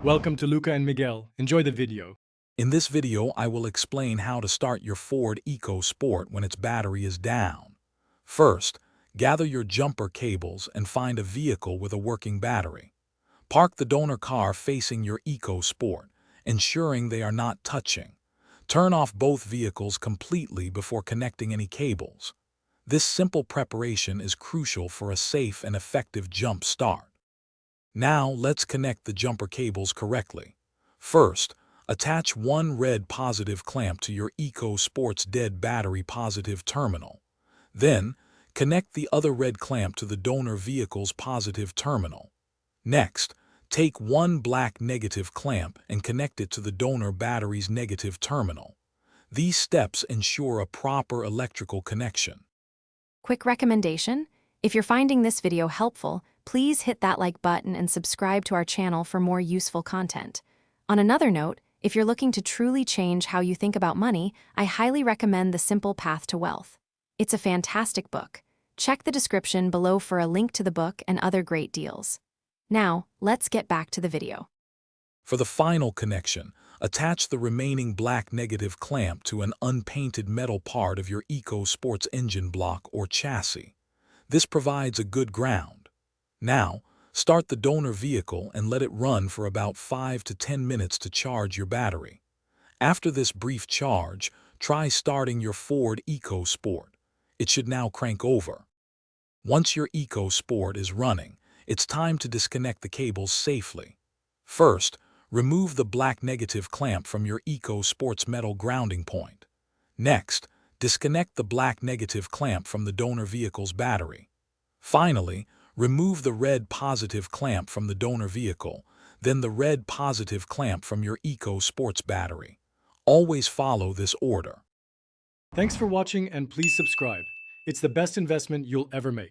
Welcome to Luca and Miguel. Enjoy the video. In this video, I will explain how to start your Ford Ecosport when its battery is down. First, gather your jumper cables and find a vehicle with a working battery. Park the donor car facing your Ecosport, ensuring they are not touching. Turn off both vehicles completely before connecting any cables. This simple preparation is crucial for a safe and effective jump start. Now, let's connect the jumper cables correctly. First, attach one red positive clamp to your Ecosport's dead battery positive terminal. Then, connect the other red clamp to the donor vehicle's positive terminal. Next, take one black negative clamp and connect it to the donor battery's negative terminal. These steps ensure a proper electrical connection. Quick recommendation: if you're finding this video helpful, please hit that like button and subscribe to our channel for more useful content. On another note, if you're looking to truly change how you think about money, I highly recommend The Simple Path to Wealth. It's a fantastic book. Check the description below for a link to the book and other great deals. Now, let's get back to the video. For the final connection, attach the remaining black negative clamp to an unpainted metal part of your Ecosport's engine block or chassis. This provides a good ground. Now, start the donor vehicle and let it run for about 5 to 10 minutes to charge your battery. After this brief charge, try starting your Ford Ecosport. It should now crank over. Once your Ecosport is running, it's time to disconnect the cables safely. First, remove the black negative clamp from your Ecosport's metal grounding point. Next, disconnect the black negative clamp from the donor vehicle's battery. Finally, remove the red positive clamp from the donor vehicle, then the red positive clamp from your Ecosport's battery. Always follow this order. Thanks for watching and please subscribe. It's the best investment you'll ever make.